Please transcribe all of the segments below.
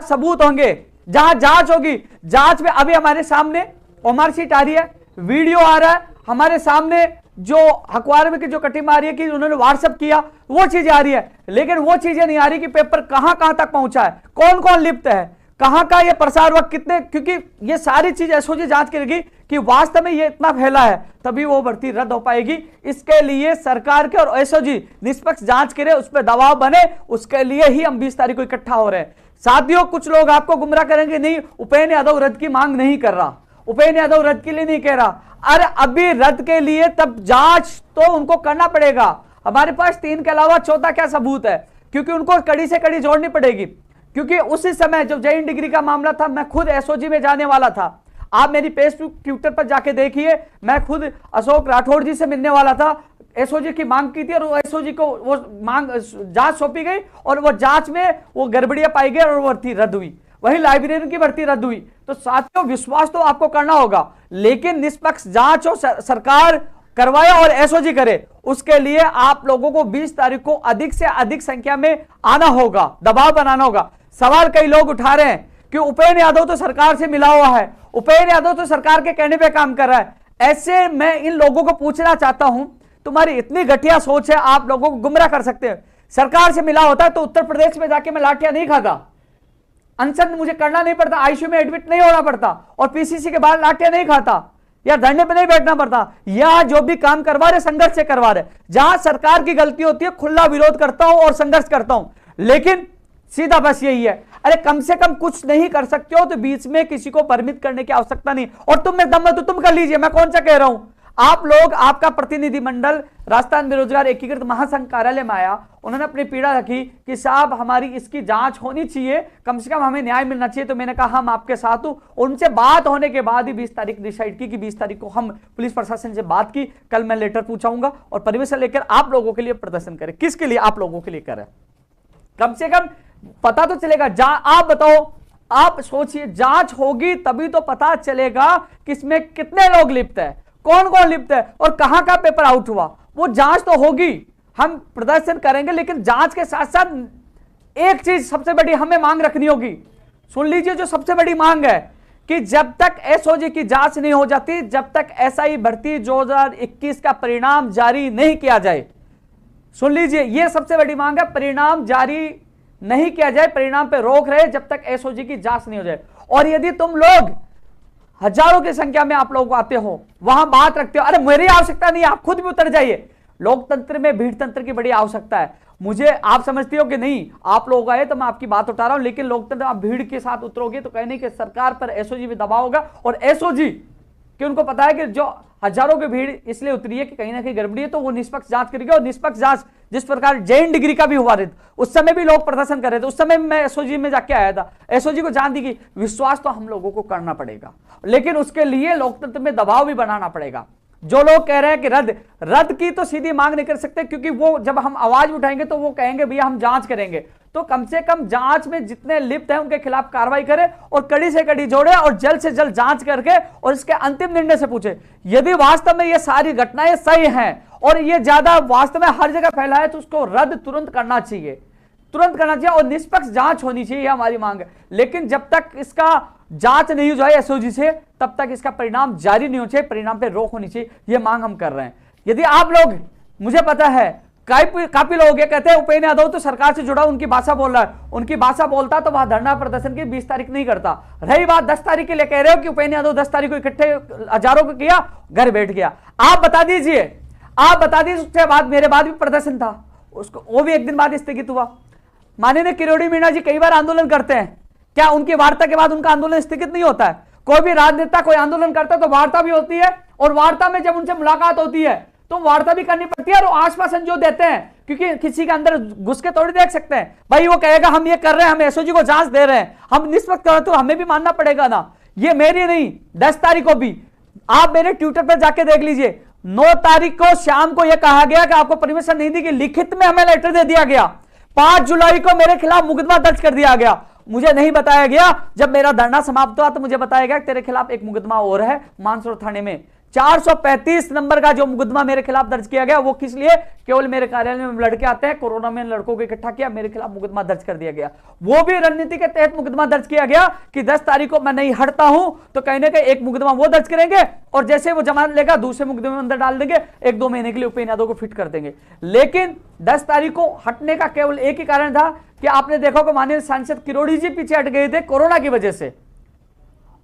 सबूत होंगे, जहां जांच होगी, जांच में अभी हमारे सामने ओमर शीट आ रही है, वीडियो आ रहा है हमारे सामने, जो अखबार में की जो कटिंग आ रही है कि उन्होंने व्हाट्सएप किया, वो चीजें आ रही है, लेकिन वो चीजें नहीं आ रही कि पेपर कहां कहां तक पहुंचा है, कौन कौन लिप्त है, कहां का ये प्रसार हुआ, कितने, क्योंकि ये सारी चीज एसओजी जांच करेगी कि वास्तव में ये इतना फैला है, तभी वो भर्ती रद्द हो पाएगी। इसके लिए सरकार के और एसओजी निष्पक्ष जांच करे, उस पर दबाव बने, उसके लिए ही हम 20 तारीख को इकट्ठा हो रहे हैं। साथियों, कुछ लोग आपको गुमराह करेंगे, नहीं उपेंद्र यादव रद्द की मांग नहीं कर रहा, उपेंद्र यादव रद्द के लिए नहीं कह रहा। अरे अभी रद्द के लिए तब जांच तो उनको करना पड़ेगा, हमारे पास 3 के अलावा चौथा क्या सबूत है, क्योंकि उनको कड़ी से कड़ी जोड़नी पड़ेगी। क्योंकि उसी समय जब जैन डिग्री का मामला था, मैं खुद एसओजी में जाने वाला था, आप मेरी फेसबुक ट्विटर पर जाके देखिए, मैं खुद अशोक राठौड़ जी से मिलने वाला था, एसओजी की मांग की थी और एसओजी को वो मांग जांच सौंपी गई और वो जांच में वो गड़बड़ियां पाई गई और वो भर्ती रद्द हुई, वही लाइब्रेरियन की भर्ती रद्द हुई। तो साथियों, विश्वास तो आपको करना होगा, लेकिन निष्पक्ष जांच हो, सरकार करवाए और एसओजी करे, उसके लिए आप लोगों को 20 तारीख को अधिक से अधिक संख्या में आना होगा, दबाव बनाना होगा। सवाल कई लोग उठा रहे हैं कि उपेंद्र यादव तो सरकार से मिला हुआ है, उपेंद्र यादव तो सरकार के कहने पे काम कर रहा है। ऐसे मैं इन लोगों को पूछना चाहता हूं, तुम्हारी इतनी घटिया सोच है, आप लोगों को गुमराह कर सकते हैं। सरकार से मिला होता तो उत्तर प्रदेश में जाके मैं लाठियां नहीं खाता, अनशन मुझे करना नहीं पड़ता, आईसीयू में एडमिट नहीं होना पड़ता और पीसीसी के बाद लाठियां नहीं खाता या धरने पे नहीं बैठना पड़ता। यह जो भी काम करवा रहे संघर्ष से करवा रहे, जहां सरकार की गलती होती है खुला विरोध करता हूं और संघर्ष करता हूं, लेकिन सीधा बस यही है, अरे कम से कम कुछ नहीं कर सकते हो तो बीच में किसी को परमिट करने की आवश्यकता नहीं, और तुम में दम है तो तुम कर लीजिए, मैं कौन सा कह रहा हूं। आप लोग, आपका प्रतिनिधिमंडल राजस्थान बेरोजगार एकीकृत महासंघ कार्यालय में आया, उन्होंने अपनी पीड़ा रखी कि साहब हमारी इसकी जांच होनी चाहिए, कम से कम हमें न्याय मिलना चाहिए। तो मैंने कहा हम आपके साथ हूं, उनसे बात होने के बाद ही 20 तारीख डिसाइड की कि 20 तारीख को हम पुलिस प्रशासन से बात की, कल मैं लेटर पूछाऊंगा और परमिशन लेकर आप लोगों के लिए प्रदर्शन करें। किसके लिए? आप लोगों के लिए करें, कम से कम पता तो चलेगा। आप बताओ, आप सोचिए, जांच होगी तभी तो पता चलेगा कि इसमें कितने लोग लिप्त है, कौन कौन लिप्त है और कहां का पेपर आउट हुआ। वो जांच तो होगी, हम प्रदर्शन करेंगे, लेकिन जांच के साथ साथ एक चीज सबसे बड़ी हमें मांग रखनी होगी। सुन लीजिए, जो सबसे बड़ी मांग है कि जब तक एसओजी की जांच नहीं हो जाती, जब तक एसआई भर्ती 2021 का परिणाम जारी नहीं किया जाए, सुन लीजिए, यह सबसे बड़ी मांग है, परिणाम जारी नहीं किया जाए, परिणाम पे रोक रहे जब तक एसओजी की जांच नहीं हो जाए। और यदि तुम लोग हजारों की संख्या में आप लोग आते हो, वहां बात रखते हो, अरे मेरी आवश्यकता नहीं, आप खुद भी उतर जाइए। लोकतंत्र में भीड़ तंत्र की बड़ी आवश्यकता है। मुझे आप समझते हो कि नहीं, आप लोग आए तो मैं आपकी बात उठा रहा हूं, लेकिन लोकतंत्र आप भीड़ के साथ उतरोगे तो कहने कि सरकार पर एसओजी भी दबाव होगा, और एसओजी कि उनको पता है कि जो हजारों की भीड़ इसलिए उतरी है कि कहीं ना कहीं गड़बड़ी है, तो वो निष्पक्ष जांच करेगी। और निष्पक्ष जांच जिस प्रकार जैन डिग्री का भी हुआ रहा, उस समय भी लोग प्रदर्शन कर रहे थे, उस समय मैं एसओजी में जाके आया था, एसओजी को जान दी कि विश्वास तो हम लोगों को करना पड़ेगा, लेकिन उसके लिए लोकतंत्र में दबाव भी बनाना पड़ेगा। जो लोग कह रहे हैं कि रद्द की तो सीधी मांग नहीं कर सकते, क्योंकि वो जब हम आवाज उठाएंगे तो वो कहेंगे भैया हम जांच करेंगे, तो कम से कम जांच में जितने लिप्त हैं उनके खिलाफ कार्रवाई करें और कड़ी से कड़ी जोड़े और जल्द से जल्द जांच करके और इसके अंतिम निर्णय से पूछे यदि वास्तव में ये सारी घटनाएं सही हैं और ये ज्यादा वास्तव में हर जगह फैला है, तो उसको रद्द तुरंत करना चाहिए, तुरंत करना चाहिए और निष्पक्ष जांच होनी चाहिए, यह हमारी मांग है। लेकिन जब तक इसका जांच नहीं हो जाए एसओजी से, तब तक इसका परिणाम जारी नहीं होना चाहिए, परिणाम पे रोक होनी चाहिए, यह मांग हम कर रहे हैं। यदि आप लोग, मुझे पता है काफी लोग ये कहते हैं उपेंद्र यादव तो सरकार से जुड़ा, उनकी भाषा बोल रहा है, उनकी भाषा बोलता तो वह धरना प्रदर्शन की 20 तारीख नहीं करता। रही बात 10 तारीख के लिए कह रहे हो कि उपेंद्र यादव 10 तारीख को इकट्ठे हजारों को किया, घर बैठ गया। आप बता दीजिए उसके बाद मेरे बाद भी प्रदर्शन था, उसको वो भी एक दिन बाद स्थगित हुआ। माननीय किरोड़ी मीणा जी कई बार आंदोलन करते हैं, क्या उनकी वार्ता के बाद उनका आंदोलन स्थगित नहीं होता है? कोई भी राजनेता कोई आंदोलन करता है तो वार्ता भी होती है, और वार्ता में जब उनसे मुलाकात होती है तो वार्ता भी करनी पड़ती है, और आश्वासन जो देते हैं, क्योंकि किसी के अंदर घुस के थोड़ी देख सकते हैं भाई, वो कहेगा हम ये कर रहे हैं, हम एसओजी को जांच दे रहे हैं, हम निष्पक्ष कर रहे हैं, तो हमें भी मानना पड़ेगा ना। ये मेरी नहीं, 10 तारीख को भी आप मेरे ट्विटर पर जाके देख लीजिए, 9 तारीख को शाम को यह कहा गया कि आपको परमिशन नहीं दी, कि लिखित में हमें लेटर दे दिया गया। 5 जुलाई को मेरे खिलाफ मुकदमा दर्ज कर दिया गया। मुझे नहीं बताया गया, जब मेरा धरना समाप्त हुआ तो मुझे बताया गया कि तेरे खिलाफ एक मुकदमा और है मानसरोवर थाने में, 435 नंबर का जो मुकदमा मेरे खिलाफ दर्ज किया गया वो किस लिए, केवल मेरे कार्यालय में लड़के आते हैं, कोरोना में लड़कों को इकट्ठा किया, मेरे खिलाफ मुकदमा दर्ज कर दिया गया। वो भी रणनीति के तहत मुकदमा दर्ज किया गया कि 10 तारीख को मैं नहीं हटता हूं तो कहीं ना कहीं एक मुकदमा वो दर्ज करेंगे और जैसे वो जमानत लेगा दूसरे मुकदमे में अंदर डाल देंगे, 1-2 महीने के लिए उपेंद्र यादव को फिट कर देंगे। लेकिन 10 तारीख को हटने का केवल एक ही कारण था कि आपने देखा कि माननीय सांसद किरोड़ी जी पीछे हट गए थे कोरोना की वजह से,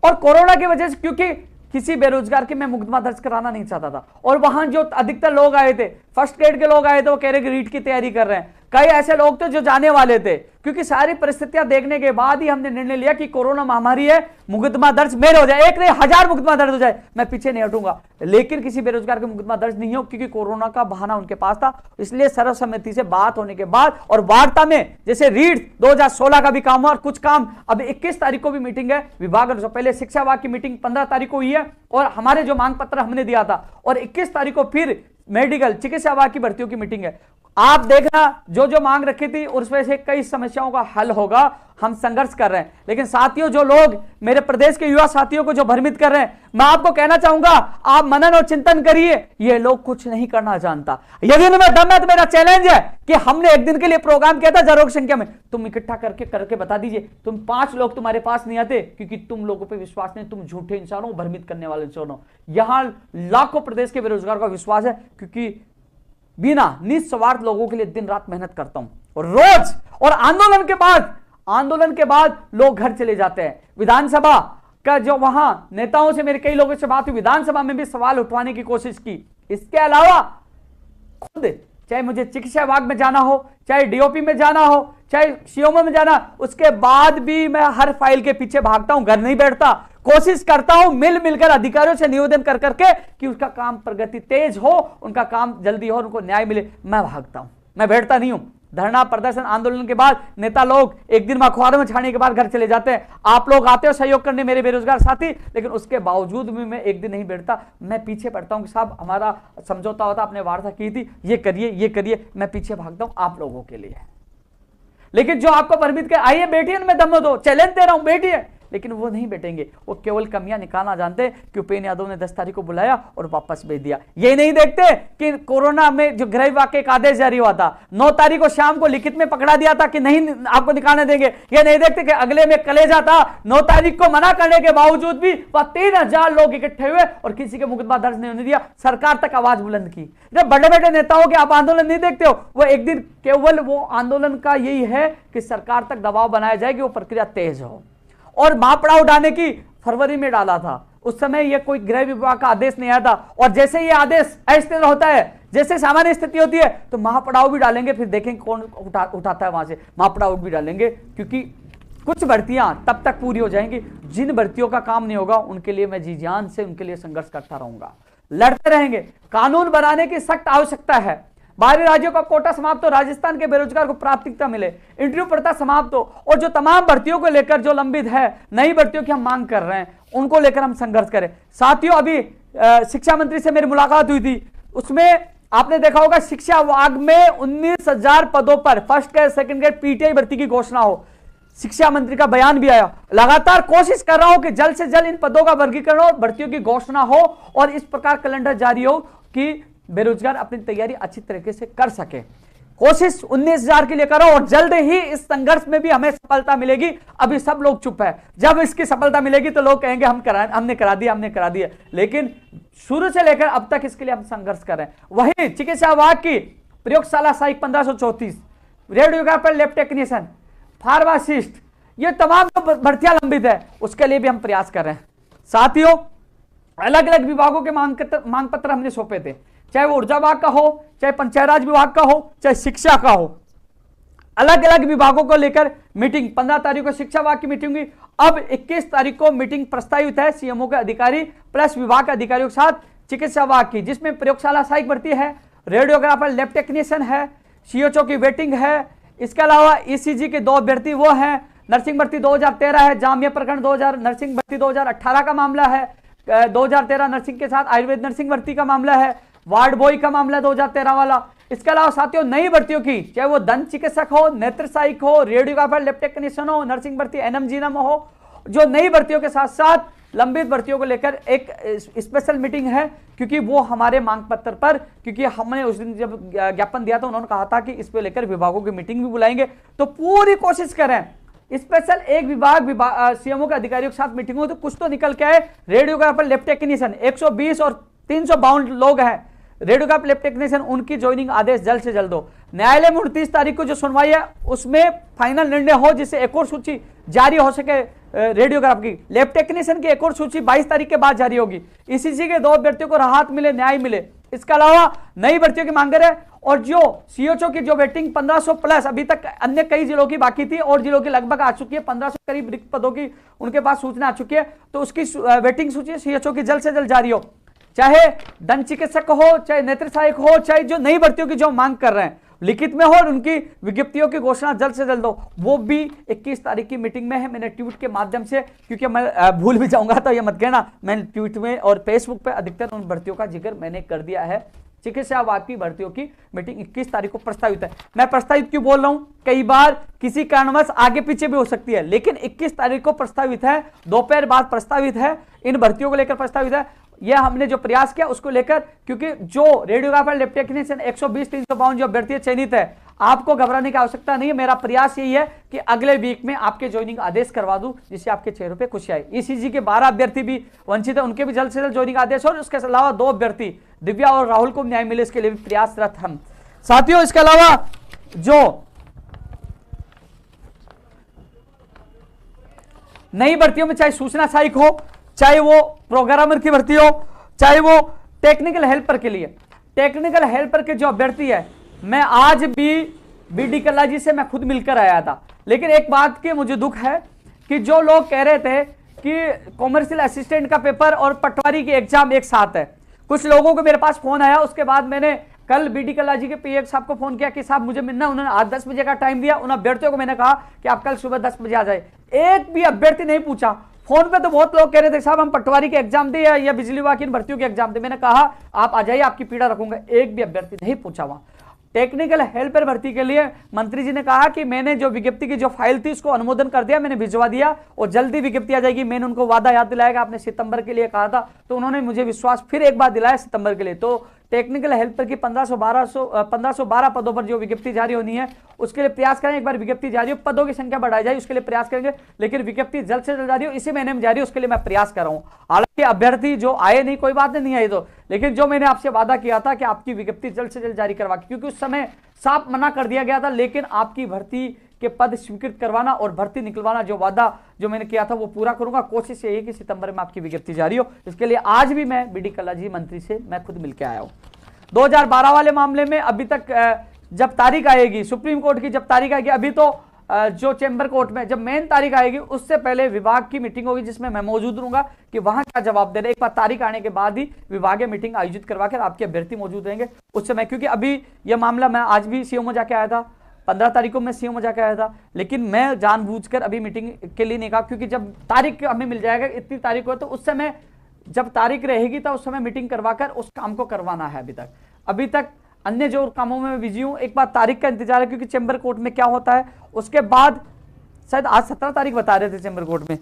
और कोरोना की वजह से क्योंकि किसी बेरोजगार की मैं मुकदमा दर्ज कराना नहीं चाहता था। और वहां जो अधिकतर लोग आए थे, फर्स्ट ग्रेड के लोग आए थे, वो कह रहे कि रीट की तैयारी कर रहे हैं। कई ऐसे लोग थे जो जाने वाले थे, क्योंकि सारी परिस्थितियां देखने के बाद ही हमने निर्णय लिया कि कोरोना महामारी है, मुकदमा दर्ज मेरे हो जाए, एक नहीं 1000 मुकदमा दर्ज हो जाए, मैं पीछे नहीं हटूंगा। लेकिन किसी बेरोजगार का मुकदमा दर्ज नहीं हो, क्योंकि कोरोना का बहाना उनके पास था। इसलिए सर्वसम्मति से बात होने के बाद और वार्ता में जैसे रीट 2016 का भी काम हुआ और कुछ काम अब 21 तारीख को भी मीटिंग है विभाग, पहले शिक्षा विभाग की मीटिंग 15 तारीख को हुई है और हमारे जो मांग पत्र हमने दिया था, और 21 तारीख को फिर मेडिकल चिकित्सा विभाग की भर्तियों की मीटिंग है। आप देखना जो जो मांग रखी थी उसमें से कई समस्याओं का हल होगा, हम संघर्ष कर रहे हैं। लेकिन साथियों, जो लोग मेरे प्रदेश के युवा साथियों को जो भ्रमित कर रहे हैं, मैं आपको कहना चाहूंगा आप मनन और चिंतन करिए, ये लोग कुछ नहीं करना जानता। यदि उनमें दम है तो मेरा चैलेंज है कि हमने एक दिन के लिए प्रोग्राम किया था हजारों की संख्या में, तुम इकट्ठा करके बता दीजिए। तुम 5 लोग तुम्हारे पास नहीं आते क्योंकि तुम लोगों पर विश्वास नहीं, तुम झूठे इंसान हो, भ्रमित करने वाले इंसान हो। यहां लाखों प्रदेश के बेरोजगार का विश्वास है, क्योंकि बिना निस्वार्थ लोगों के लिए दिन रात मेहनत करता हूं और रोज, और आंदोलन के बाद लोग घर चले जाते हैं। विधानसभा का जो वहां नेताओं से मेरे कई लोगों से बात हुई, विधानसभा में भी सवाल उठवाने की कोशिश की। इसके अलावा खुद चाहे मुझे चिकित्सा विभाग में जाना हो, चाहे डीओपी में जाना हो, चाहे सीएमओ में जाना, उसके बाद भी मैं हर फाइल के पीछे भागता हूं, घर नहीं बैठता, कोशिश करता हूं मिलकर अधिकारियों से निवेदन कर करके कि उसका काम प्रगति तेज हो, उनका काम जल्दी हो, उनको न्याय मिले। मैं भागता हूं, मैं बैठता नहीं हूं। धरना प्रदर्शन आंदोलन के बाद नेता लोग एक दिन में अखबारों में छाने के बाद घर चले जाते हैं। आप लोग आते हो सहयोग करने मेरे बेरोजगार साथी, लेकिन उसके बावजूद भी मैं एक दिन नहीं बैठता, मैं पीछे पड़ता हूं कि साहब हमारा समझौता होता, आपने वार्ता की थी, ये करिए, मैं पीछे भागता हूं आप लोगों के लिए। लेकिन जो आपको परमिट कर आइए बैठिए, मैं दम दो, चैलेंज दे रहा हूं, बैठिए, लेकिन वो नहीं बैठेंगे। वो केवल कमियां निकालना जानते कि उपेंद्र यादव ने 10 तारीख को बुलाया और वापस भेज दिया। ये नहीं देखते कि कोरोना में जो गृह विभाग के एक आदेश जारी हुआ था, 9 तारीख को शाम को लिखित में पकड़ा दिया था कि नहीं आपको निकालने देंगे। ये नहीं देखते कि अगले में कलेजा था, 9 तारीख को मना करने के बावजूद भी वह 3000 लोग इकट्ठे हुए और किसी के मुकदमा दर्ज नहीं होने दिया, सरकार तक आवाज बुलंद की। जब बड़े बड़े नेताओं के आप आंदोलन नहीं देखते हो, वो एक दिन केवल वो आंदोलन का यही है कि सरकार तक दबाव बनाया जाए कि वो प्रक्रिया तेज हो। और महापड़ाव उठाने की फरवरी में डाला था, उस समय यह कोई गृह विभाग का आदेश नहीं आया था। और जैसे ये आदेश अस्थिर होता है, जैसे सामान्य स्थिति होती है, तो महापड़ाव भी डालेंगे, फिर देखेंगे कौन उठाता है वहां से, महापड़ाव भी डालेंगे। क्योंकि कुछ भर्तियां तब तक पूरी हो जाएंगी, जिन भर्तियों का काम नहीं होगा उनके लिए मैं जी जान से उनके लिए संघर्ष करता रहूंगा, लड़ते रहेंगे। कानून बनाने की सख्त आवश्यकता है। बाहरी राज्यों का कोटा समाप्त हो, राजस्थान के बेरोजगार को प्राथमिकता मिले, इंटरव्यू प्रथा समाप्त हो, और जो तमाम भर्तियों को लेकर जो लंबित है, नई भर्तियों की हम मांग कर रहे हैं, उनको लेकर हम संघर्ष करें। साथियों, अभी शिक्षा मंत्री से मेरी मुलाकात हुई थी, उसमें आपने देखा होगा शिक्षा विभाग में 19,000 पदों पर first grade second grade PTI भर्ती की घोषणा हो। शिक्षा मंत्री का बयान भी आया, लगातार कोशिश कर रहा हूं कि जल्द से जल्द इन पदों का वर्गीकरण हो, भर्तियों की घोषणा हो और इस प्रकार कैलेंडर जारी हो कि बेरोजगार अपनी तैयारी अच्छी तरीके से कर सके। कोशिश 19,000 के लिए करो और जल्द ही इस संघर्ष में भी हमें सफलता मिलेगी। अभी सब लोग चुप है, जब इसकी सफलता मिलेगी तो लोग कहेंगे हमने करा दिया। लेकिन शुरू से लेकर अब तक इसके लिए हम संघर्ष कर रहे हैं। वहीं चिकित्सा विभाग की प्रयोगशाला सहायक 1534, रेडियोग्राफर, लैब टेक्नीशियन, फार्मासिस्ट, ये तमाम भर्तियां लंबित है, उसके लिए भी हम प्रयास कर रहे हैं। साथियों, अलग अलग विभागों के मांग पत्र हमने सौंपे थे, चाहे वो ऊर्जा विभाग का हो, चाहे पंचायत राज विभाग का हो, चाहे शिक्षा का हो। अलग अलग विभागों को लेकर मीटिंग, 15 तारीख को शिक्षा विभाग की मीटिंग हुई। अब 21 तारीख को मीटिंग प्रस्तावित है सीएमओ के अधिकारी प्लस विभाग के अधिकारियों के साथ चिकित्सा विभाग की, जिसमें प्रयोगशाला सहायक भर्ती है, रेडियोग्राफर, लैब टेक्नीशियन है, सीएचओ की वेटिंग है। इसके अलावा ईसीजी के 2 अभ्यर्थी वो हैं, नर्सिंग भर्ती 2013 है, जामिया प्रकरण 2000, नर्सिंग भर्ती 2018 का मामला है, 2013 नर्सिंग के साथ आयुर्वेद नर्सिंग भर्ती का मामला है, वार्ड बॉय का मामला 2013 वाला। इसके अलावा साथियों, नई भर्तियों की, चाहे वो दंत चिकित्सक हो, नेत्र सहायक हो, रेडियोग्राफर, लैब टेक्नीशियन हो, नर्सिंग भर्ती एनएम जीएनएम हो, जो नई भर्तियों के साथ साथ लंबित भर्तियों को लेकर एक स्पेशल मीटिंग है, क्योंकि वो हमारे मांग पत्र पर, क्योंकि हमने उस दिन जब ज्ञापन दिया था उन्होंने कहा था कि इस पे लेकर विभागों की मीटिंग भी बुलाएंगे, तो पूरी कोशिश करें स्पेशल एक विभाग सीएमओ के अधिकारियों के साथ मीटिंग हो तो कुछ तो निकल के आए। रेडियोग्राफर लैब टेक्नीशियन 120 और 352 लोग हैं रेडियोग्राफ लैब टेक्नीशियन, उनकी ज्वाइनिंग आदेश जल्द से जल्द हो। न्यायालय में 29 तारीख को जो सुनवाई है उसमें फाइनल निर्णय हो, जिससे एक और सूची जारी हो सके। रेडियोग्राफ की लैब टेक्नीशियन की एक और सूची 22 तारीख के बाद जारी होगी। ईसीजी के 2 अभ्यर्थियों को राहत मिले, न्याय मिले। इसके अलावा नई भर्तियों की मांग है, और जो सीएचओ की जो वेटिंग 1500 प्लस, अभी तक अन्य कई जिलों की बाकी थी और जिलों की लगभग आ चुकी है, 1500 करीब रिक्त पदों की उनके पास सूचना आ चुकी है, तो उसकी वेटिंग सूची सीएचओ की जल्द से जल्द जारी हो। चाहे दंत चिकित्सक हो, चाहे नेत्र सहायक हो, चाहे जो नई भर्तियों की जो मांग कर रहे हैं लिखित में हो, और उनकी विज्ञप्तियों की घोषणा जल्द से जल्द हो, वो भी 21 तारीख की मीटिंग में है। मैंने ट्वीट के माध्यम से, क्योंकि मैं भूल भी जाऊंगा तो ये मत कहना, मैंने ट्वीट में और फेसबुक पे अधिकतर उन भर्तियों का जिक्र मैंने कर दिया है। चिकित्सा विभाग की भर्तियों की मीटिंग 21 तारीख को प्रस्तावित है। मैं प्रस्तावित क्यों बोल रहा हूं, कई बार किसी कारणवश आगे पीछे भी हो सकती है, लेकिन 21 तारीख को प्रस्तावित है, दोपहर बाद प्रस्तावित है, इन भर्तियों को लेकर प्रस्तावित है। यह हमने जो प्रयास किया उसको लेकर, क्योंकि जो रेडियोग्राफर लैब टेक्नीशियन 120 352 जो अभ्यर्थी चयनित है, आपको घबराने की आवश्यकता नहीं है। मेरा प्रयास यही है कि अगले वीक में आपके ज्वाइनिंग आदेश करवा दूं, जिससे आपके चेहरों पे खुशी आए। ईसीजी के 12 अभ्यर्थी भी वंचित है, उनके भी जल्द से जल्द ज्वाइनिंग आदेश, और उसके अलावा 2 अभ्यर्थी दिव्या और राहुल को न्याय मिले, इसके लिए भी प्रयासरत हम साथियों। इसके अलावा जो नई भर्तियों में चाहे सूचना सहायक हो, चाहे वो प्रोग्रामर की भर्ती हो, चाहे वो टेक्निकल हेल्पर के लिए, टेक्निकल हेल्पर के जो अभ्यर्थी है, मैं आज भी बीडी कल्ला जी से मैं खुद मिलकर आया था, लेकिन एक बात की मुझे दुख है कि जो लोग कह रहे थे कि कॉमर्शियल असिस्टेंट का पेपर और पटवारी की एग्जाम एक साथ है, कुछ लोगों को मेरे पास फोन आया। उसके बाद मैंने कल बीडी कल्ला जी के पीए साहब को फोन किया कि साहब मुझे मिलना, उन्होंने आज 10 बजे का टाइम दिया। उन अभ्यर्थियों को मैंने कहा कि आप कल सुबह 10 बजे आ जाए। एक भी अभ्यर्थी नहीं पूछा। फोन पे तो बहुत लोग कह रहे थे साहब हम पटवारी की एग्जाम दे या बिजली विभाग की भर्तियों की एग्जाम दे। मैंने कहा आप आ जाइए, आपकी पीड़ा रखूंगा। एक भी अभ्यर्थी नहीं पूछा। वहां टेक्निकल हेल्पर भर्ती के लिए मंत्री जी ने कहा कि मैंने जो विज्ञप्ति की जो फाइल थी उसको अनुमोदन कर दिया, मैंने भिजवा दिया और जल्दी विज्ञप्ति आ जाएगी। मैंने उनको वादा याद दिलाया, आपने सितंबर के लिए कहा था, तो उन्होंने मुझे विश्वास फिर एक बार दिलाया सितंबर के लिए। तो टेक्निकल हेल्पर की 1512 पदों पर जो विज्ञप्ति जारी होनी है उसके लिए प्रयास करें। एक बार विज्ञप्ति जारी हो, पदों की संख्या बढ़ाई जाए, उसके लिए प्रयास करेंगे, लेकिन विज्ञप्ति जल्द से जल्द जारी हो, इसी महीने में जारी हो, उसके लिए मैं प्रयास कर रहा हूं। हालांकि अभ्यर्थी जो आए नहीं, कोई बात नहीं आई तो, लेकिन जो मैंने आपसे वादा किया था कि आपकी विज्ञप्ति जल्द से जल्द जारी करवा, क्योंकि उस समय साफ मना कर दिया गया था, लेकिन आपकी भर्ती के पद स्वीकृत करवाना और भर्ती निकलवाना जो वादा जो मैंने किया था वो पूरा करूंगा। कोशिश यही है कि सितंबर में आपकी विज्ञप्ति जारी हो। इसके लिए आज भी मैं बीडी कल्ला जी मंत्री से मैं खुद मिलकर आया हूं। 2012 वाले मामले में अभी तक जब तारीख आएगी सुप्रीम कोर्ट की, जब तारीख आएगी, अभी तो जो चेंबर कोर्ट में जब मेन तारीख आएगी उससे पहले विभाग की मीटिंग होगी, जिसमें मैं मौजूद रहूंगा कि वहां क्या जवाब दे रहे। एक बार तारीख आने के बाद ही विभागीय मीटिंग आयोजित करवाकर आपके अभ्यर्थी मौजूद रहेंगे उस समय, क्योंकि अभी यह मामला मैं आज भी सीएमओ जाके आया था, 15 तारीख को मैं सीएमओ जाके आया था, लेकिन मैं जानबूझकर अभी मीटिंग के लिए नहीं कहा, क्योंकि जब तारीख हमें मिल जाएगा इतनी तारीख हो तो उस समय जब तारीख रहेगी तो उस समय मीटिंग करवाकर उस काम को करवाना है। अभी तक अन्य जो कामों में बिजी हूं, एक बार तारीख का इंतजार है, क्योंकि चेंबर कोर्ट में क्या होता है उसके बाद शायद आज 17 तारीख बता रहे थे चेंबर कोर्ट में।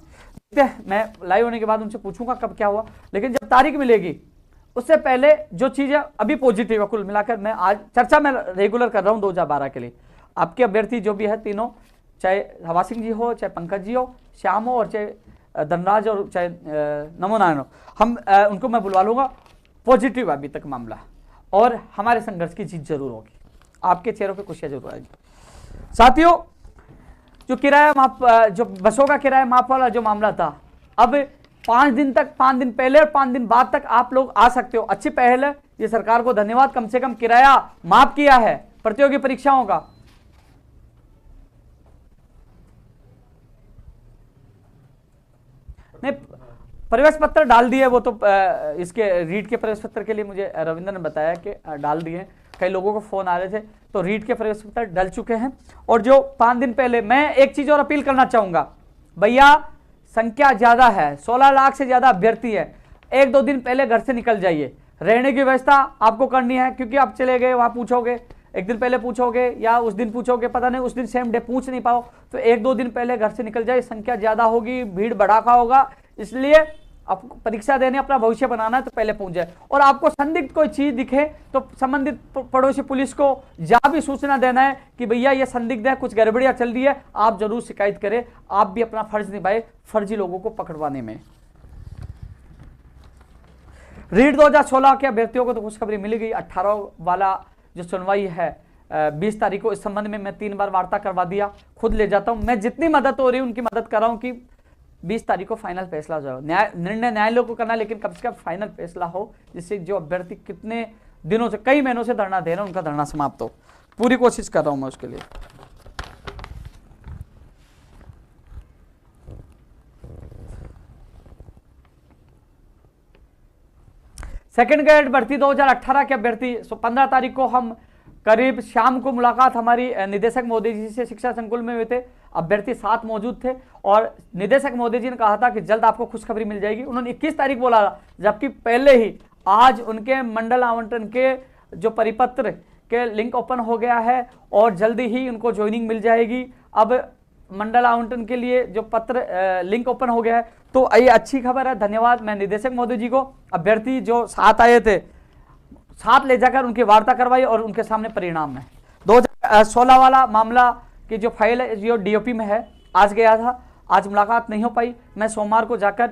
मैं लाइव होने के बाद उनसे पूछूंगा कब क्या हुआ, लेकिन जब तारीख मिलेगी उससे पहले जो चीजें अभी पॉजिटिव है कुल मिलाकर, मैं आज चर्चा में रेगुलर कर रहा हूं 2012 के लिए। आपके अभ्यर्थी जो भी है तीनों, चाहे हवा सिंह जी हो, चाहे पंकज जी हो, श्याम हो, और चाहे धनराज और चाहे नमो नारायण हो, हम उनको मैं बुलवा लूंगा। पॉजिटिव अभी तक मामला, और हमारे संघर्ष की जीत जरूर होगी, आपके चेहरों पे खुशियां जरूर आएगी। साथियों, जो किराया माफ, जो बसों का किराया माफ वाला जो मामला था, अब 5 दिन तक, 5 दिन पहले और 5 दिन बाद तक आप लोग आ सकते हो। अच्छी पहल है, ये सरकार को धन्यवाद, कम से कम किराया माफ किया है प्रतियोगी परीक्षाओं का। नहीं, प्रवेश पत्र डाल दिए, वो तो इसके रीट के प्रवेश पत्र के लिए मुझे रविंद्र ने बताया कि डाल दिए। कई लोगों को फोन आ रहे थे, तो रीट के प्रवेश पत्र डल चुके हैं। और जो 5 दिन पहले, मैं एक चीज और अपील करना चाहूंगा, भैया संख्या ज्यादा है, 16 लाख से ज्यादा अभ्यर्थी है, 1-2 दिन पहले घर से निकल जाइए। रहने की व्यवस्था आपको करनी है, क्योंकि आप चले गए वहां पूछोगे, एक दिन पहले पूछोगे या उस दिन पूछोगे, पता नहीं उस दिन सेम डे पूछ नहीं पाओ, तो 1-2 दिन पहले घर से निकल जाए। संख्या ज्यादा होगी, भीड़ भड़ाका होगा, इसलिए आपको परीक्षा देने अपना भविष्य बनाना है तो पहले पहुंच जाए। और आपको संदिग्ध कोई चीज दिखे तो संबंधित पड़ोसी पुलिस को या भी सूचना देना है कि भैया ये संदिग्ध है, कुछ गड़बड़ियां चल रही है, आप जरूर शिकायत करें। आप भी अपना फर्ज निभाए फर्जी लोगों को पकड़वाने में। रीट 2016 के अभ्यर्थियों को तो खुशखबरी मिल गई। 18 वाला जो सुनवाई है 20 तारीख को, इस संबंध में मैं 3 बार वार्ता करवा दिया, खुद ले जाता हूं। मैं जितनी मदद हो रही है उनकी मदद कर रहा हूं कि 20 तारीख को फाइनल फैसला हो जाए। निर्णय न्यायालय को करना, लेकिन कम से कम फाइनल फैसला हो, जिससे जो अभ्यर्थी कितने दिनों से, कई महीनों से धरना दे रहे हैं, उनका धरना समाप्त हो। पूरी कोशिश कर रहा हूं मैं उसके लिए। सेकंड ग्रेड भर्ती 2018 के अभ्यर्थी 15 तारीख को हम करीब शाम को मुलाकात हमारी निदेशक महोदय जी से शिक्षा संकुल में हुए थे। अभ्यर्थी 7 मौजूद थे और निदेशक महोदय जी ने कहा था कि जल्द आपको खुशखबरी मिल जाएगी। उन्होंने 21 तारीख बोला, जबकि पहले ही आज उनके मंडल आवंटन के जो परिपत्र के लिंक ओपन हो गया है और जल्दी ही उनको ज्वाइनिंग मिल जाएगी। अब मंडल आवंटन के लिए जो पत्र लिंक ओपन हो गया है, तो ये अच्छी खबर है। धन्यवाद मैं निदेशक महोदय जी को। अभ्यर्थी जो 7 आए थे, 7 ले जाकर उनकी वार्ता करवाई और उनके सामने परिणाम है। 2016 वाला मामला की जो फाइल है जो डीओपी में है, आज गया था, आज मुलाकात नहीं हो पाई। मैं सोमवार को जाकर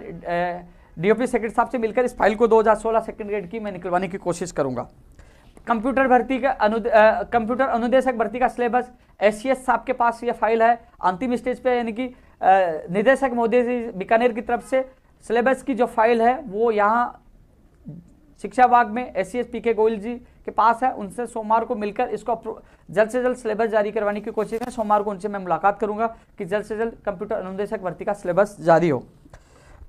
डीओपी सेक्रेटरी साहब से मिलकर इस फाइल को 2016 सेकंड ग्रेड की मैं निकलवाने की कोशिश करूंगा। कंप्यूटर भर्ती का कंप्यूटर अनुदेशक भर्ती का सिलेबस एससीएस साहब के पास ये फाइल है, अंतिम स्टेज पे, यानी कि निदेशक महोदय जी बीकानेर की तरफ से सिलेबस की जो फाइल है वो यहाँ शिक्षा विभाग में एससीएस पीके गोयल जी के पास है। उनसे सोमवार को मिलकर इसको जल्द से जल्द सिलेबस जारी करवाने की कोशिश है। सोमवार को उनसे मैं मुलाकात करूंगा कि जल्द से जल्द कंप्यूटर अनुदेशक भर्ती का सिलेबस जारी हो।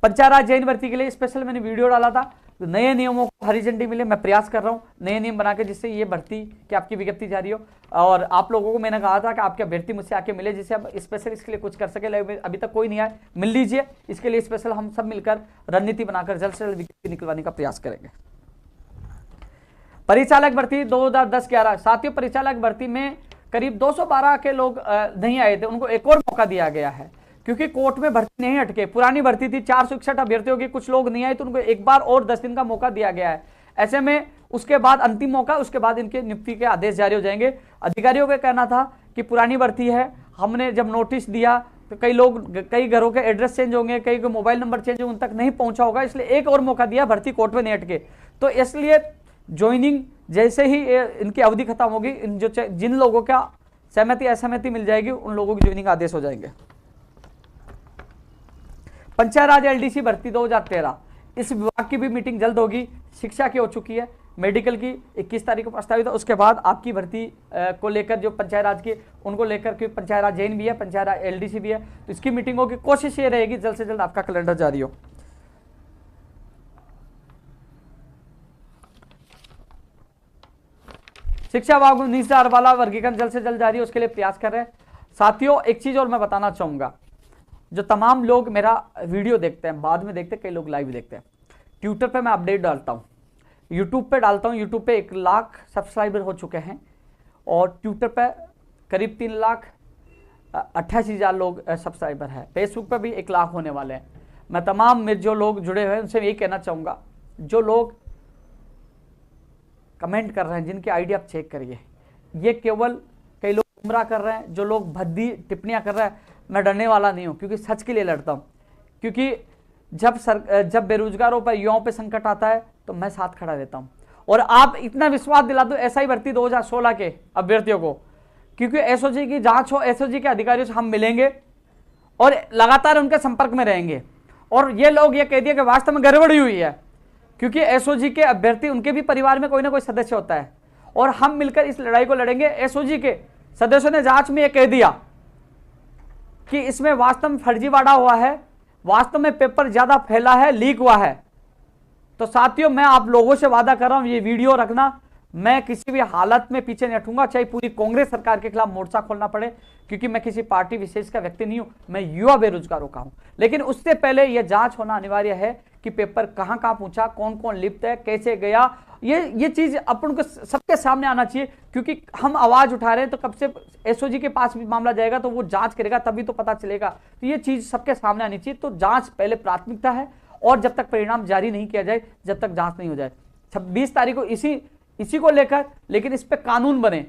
पंचायत राज जैन भर्ती के लिए स्पेशल मैंने वीडियो डाला था, नए नियमों को हरी झंडी मिले। मैं प्रयास कर रहा हूँ नए नियम बना के, जिससे ये भर्ती की आपकी विज्ञप्ति जारी हो। और आप लोगों को मैंने कहा था कि आपके अभ्यर्थी मुझसे आके मिले, जिससे हम स्पेशल इसके लिए कुछ कर सके, लेकिन अभी तक कोई नहीं आया। मिल लीजिए, इसके लिए स्पेशल हम सब मिलकर रणनीति बनाकर जल्द से जल्द विज्ञप्ति निकलवाने का प्रयास करेंगे। परिचालक भर्ती 2010-11 साथियों, परिचालक भर्ती में करीब 212 के लोग नहीं आए थे, उनको एक और मौका दिया गया है, क्योंकि कोर्ट में भर्ती नहीं अटके। पुरानी भर्ती थी 461 अभ्यर्थियों की, कुछ लोग नहीं आए तो उनको एक बार और 10 दिन का मौका दिया गया है। ऐसे में उसके बाद अंतिम मौका, उसके बाद इनके नियुक्ति के आदेश जारी हो जाएंगे। अधिकारियों का कहना था कि पुरानी भर्ती है, हमने जब नोटिस दिया तो कई लोग, कई घरों के एड्रेस चेंज होंगे, कई को मोबाइल नंबर चेंज होंगे, उन तक नहीं पहुंचा होगा, इसलिए एक और मौका दिया, भर्ती कोर्ट में नहीं अटके। तो इसलिए ज्वाइनिंग जैसे ही इनकी अवधि खत्म होगी, इन जो जिन लोगों का सहमति असहमति मिल जाएगी, उन लोगों की ज्वाइनिंग आदेश हो जाएंगे। पंचायत राज एलडीसी भर्ती 2013, इस विभाग की भी मीटिंग जल्द होगी। शिक्षा की हो चुकी है, मेडिकल की 21 तारीख को प्रस्तावित है। उसके बाद आपकी भर्ती को लेकर जो पंचायत राज की, उनको लेकर के पंचायत राज जैन भी है, पंचायत राज एलडीसी भी है, तो इसकी मीटिंगों की कोशिश ये रहेगी जल्द से जल्द आपका कैलेंडर जारी हो। शिक्षा विभाग में 19,000 वाला वर्गीकरण जल्द से जल्द जारी हो, उसके लिए प्रयास कर रहे हैं। साथियों, एक चीज और मैं बताना चाहूंगा, जो तमाम लोग मेरा वीडियो देखते हैं, बाद में देखते हैं, कई लोग लाइव देखते हैं, ट्विटर पे मैं अपडेट डालता हूँ, यूट्यूब पे डालता हूँ। यूट्यूब पे 1 लाख सब्सक्राइबर हो चुके हैं और ट्विटर पे करीब 3,88,000 लोग सब्सक्राइबर है। फेसबुक पे भी 1 लाख होने वाले हैं। मैं तमाम मेरे जो लोग जुड़े हुए हैं उनसे यही कहना चाहूँगा, जो लोग कमेंट कर रहे हैं, जिनकी आईडी आप चेक करिए, ये केवल कई लोग गुमराह कर रहे हैं, जो लोग भद्दी टिप्पणियां कर रहे हैं। मैं डरने वाला नहीं हूं, क्योंकि सच के लिए लड़ता हूं। क्योंकि जब बेरोजगारों पर, युवाओं पर संकट आता है तो मैं साथ खड़ा रहता हूं। और आप इतना विश्वास दिला दो एसआई भर्ती 2016 के अभ्यर्थियों को, क्योंकि एसओजी की जांच हो, एसओजी के अधिकारियों से हम मिलेंगे और लगातार उनके संपर्क में रहेंगे। और ये लोग ये कह दिए कि वास्तव में गड़बड़ी हुई है, क्योंकि एसओजी के अभ्यर्थी, उनके भी परिवार में कोई ना कोई सदस्य होता है, और हम मिलकर इस लड़ाई को लड़ेंगे। एसओजी के सदस्यों ने जांच में यह कह दिया कि इसमें वास्तव में फर्जीवाड़ा हुआ है, वास्तव में पेपर ज्यादा फैला है, लीक हुआ है। तो साथियों, मैं आप लोगों से वादा कर रहा हूं, ये वीडियो रखना, मैं किसी भी हालत में पीछे नहीं हटूंगा, चाहे पूरी कांग्रेस सरकार के खिलाफ मोर्चा खोलना पड़े, क्योंकि मैं किसी पार्टी विशेष का व्यक्ति नहीं हूं, मैं युवा बेरोजगारों का हूं। लेकिन उससे पहले यह जांच होना अनिवार्य है कि पेपर कहां कहां पहुंचा, कौन कौन लिप्त है, कैसे गया, ये चीज अपन को सबके सामने आना चाहिए। क्योंकि हम आवाज उठा रहे हैं, तो कब से एसओजी के पास भी मामला जाएगा, तो वो जांच करेगा, तभी तो पता चलेगा। तो ये चीज सबके सामने आनी चाहिए। तो जांच पहले प्राथमिकता है, और जब तक परिणाम जारी नहीं किया जाए, जब तक जांच नहीं हो जाए। 26 तारीख को इसी को लेकर, लेकिन इस पे कानून बने,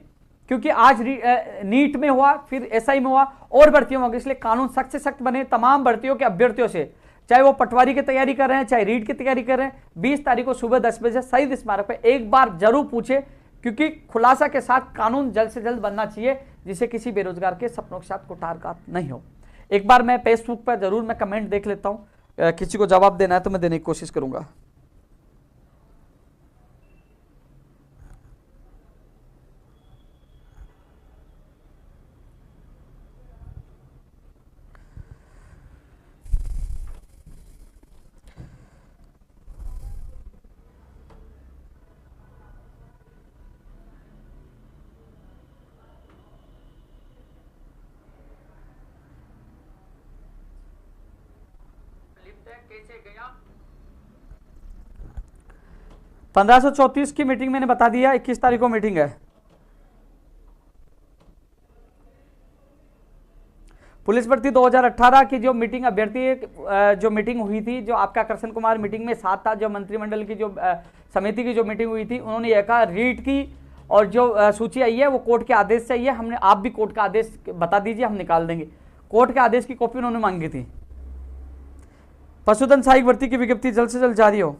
क्योंकि आज नीट में हुआ, फिर एसआई में हुआ, और भर्तियों में होगा, इसलिए कानून सख्त से सख्त बने तमाम भर्तियों के अभ्यर्थियों से, चाहे वो पटवारी की तैयारी कर रहे हैं, चाहे रीट की तैयारी कर रहे हैं। 20 तारीख को सुबह 10 बजे शहीद स्मारक पर एक बार जरूर पूछे, क्योंकि खुलासा के साथ कानून जल्द से जल्द बनना चाहिए, जिससे किसी बेरोजगार के सपनों के साथ कुठारघात नहीं हो। एक बार मैं फेसबुक पर जरूर मैं कमेंट देख लेता हूं, किसी को जवाब देना है तो मैं देने की कोशिश करूंगा। कैसे गया? 1534 की मीटिंग मैंने बता दिया, 21 तारीख को मीटिंग है। पुलिस भर्ती 2018 की जो मीटिंग अभ्यर्थी जो मीटिंग हुई थी, जो आपका कृष्ण कुमार मीटिंग में साथ था, जो मंत्रिमंडल की जो समिति की जो मीटिंग हुई थी, उन्होंने यह कहा रीट की और जो सूची आई है वो कोर्ट के आदेश से आई है। हमने, आप भी कोर्ट का आदेश बता दीजिए, हम निकाल देंगे। कोर्ट के आदेश की कॉपी उन्होंने मांगी थी। पशुधन सहायक भर्ती की विज्ञप्ति जल्द से जल्द जारी हो।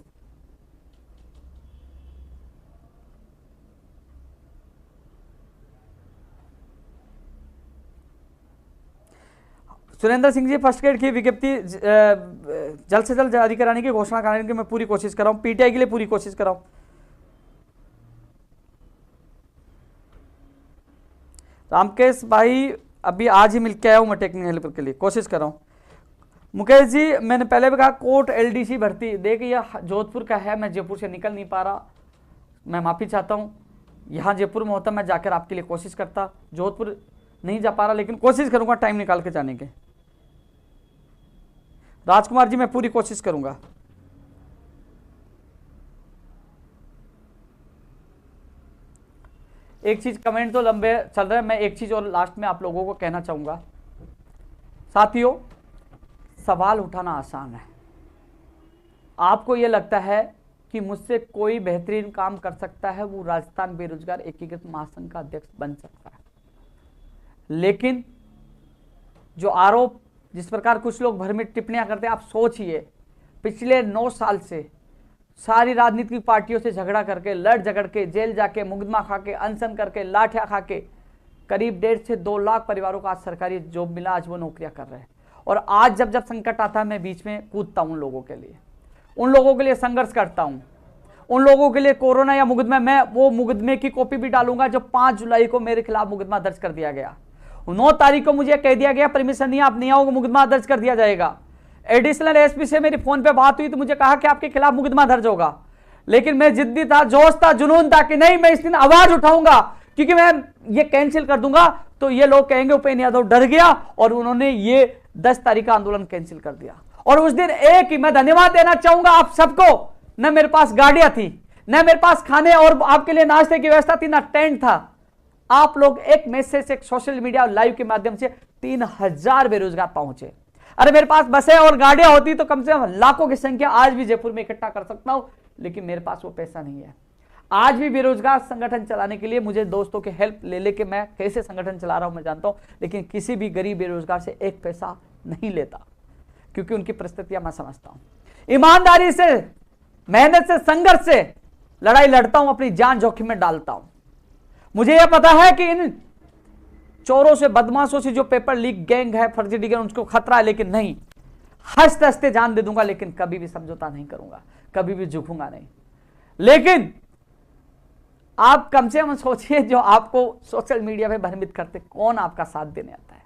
सुरेंद्र सिंह जी, फर्स्ट ग्रेड की विज्ञप्ति जल्द से जल्द जारी कराने की घोषणा कराने की मैं पूरी कोशिश कर रहा हूं, पीटीआई के लिए पूरी कोशिश कर रहा हूं। रामकेश भाई, अभी आज ही मिलकर आया हूं मैं, टेक्निकल हेल्पर के लिए कोशिश कर रहा हूं। मुकेश जी, मैंने पहले भी कहा कोर्ट एलडीसी भर्ती, देखिए यह जोधपुर का है, मैं जयपुर से निकल नहीं पा रहा, मैं माफ़ी चाहता हूँ। यहाँ जयपुर में होता मैं जाकर आपके लिए कोशिश करता, जोधपुर नहीं जा पा रहा, लेकिन कोशिश करूँगा टाइम निकाल के जाने के। राजकुमार जी, मैं पूरी कोशिश करूँगा। एक चीज़, कमेंट तो लंबे चल रहे हैं, मैं एक चीज़ और लास्ट में आप लोगों को कहना चाहूँगा। साथियों, सवाल उठाना आसान है। आपको यह लगता है कि मुझसे कोई बेहतरीन काम कर सकता है, वो राजस्थान बेरोजगार एकीकृत महासंघ का अध्यक्ष बन सकता है, लेकिन जो आरोप, जिस प्रकार कुछ लोग भर में टिप्पणियां करते हैं, आप सोचिए, पिछले 9 साल से सारी राजनीतिक पार्टियों से झगड़ा करके, लड़ झगड़ के, जेल जाके, मुकदमा खा के, अनशन करके, लाठियां खा के, करीब 1.5 से 2 लाख परिवारों को आज सरकारी जॉब मिला, आज वो नौकरियां कर रहे हैं। और आज जब जब संकट आता है, मैं बीच में कूदता हूं उन लोगों के लिए, उन लोगों के लिए संघर्ष करता हूं, उन लोगों के लिए कोरोना या मुकदमा, मैं वो मुकदमे की कॉपी भी डालूंगा जो 5 जुलाई को मेरे खिलाफ मुकदमा दर्ज कर दिया गया। 9 तारीख को मुझे कह दिया गया परमिशन नहीं, आप नहीं आओगे, मुकदमा दर्ज कर दिया जाएगा। एडिशनल एसपी से मेरी फोन पे बात हुई तो मुझे कहा कि आपके खिलाफ मुकदमा दर्ज होगा, लेकिन मैं जिद्दी था, जोश था, जुनून था कि नहीं, मैं इस दिन आवाज उठाऊंगा, क्योंकि मैं ये कैंसिल कर दूंगा तो ये लोग कहेंगे उपेंद्र यादव डर गया, और उन्होंने ये 10 तारीख का आंदोलन कैंसिल कर दिया। और उस दिन एक ही मैं धन्यवाद देना चाहूंगा आप सबको, न मेरे पास गाड़ियां थी, न मेरे पास खाने और आपके लिए नाश्ते की व्यवस्था थी, ना टेंट था। आप लोग एक मैसेज, एक सोशल मीडिया लाइव के माध्यम से 3000 बेरोजगार पहुंचे। अरे मेरे पास बसें और गाड़ियां होती तो कम से कम लाखों की संख्या आज भी जयपुर में इकट्ठा कर सकता हूं, लेकिन मेरे पास वो पैसा नहीं है। आज भी बेरोजगार संगठन चलाने के लिए मुझे दोस्तों की हेल्प ले लेके मैं कैसे संगठन चला रहा हूं मैं जानता हूं, लेकिन किसी भी गरीब बेरोजगार से एक पैसा नहीं लेता, क्योंकि उनकी परिस्थितियां मैं समझता हूं। ईमानदारी से, मेहनत से, संघर्ष से लड़ाई लड़ता हूं, अपनी जान जोखिम में डालता हूं। मुझे यह पता है कि इन चोरों से, बदमाशों से, जो पेपर लीक गैंग है, फर्जी डिग्री, उनको खतरा है, लेकिन नहीं, हंसते हंसते जान दे दूंगा, लेकिन कभी भी समझौता नहीं करूंगा, कभी भी झुकूंगा नहीं। लेकिन आप कम से कम सोचिए, जो आपको सोशल मीडिया पे भ्रमित करते, कौन आपका साथ देने आता है?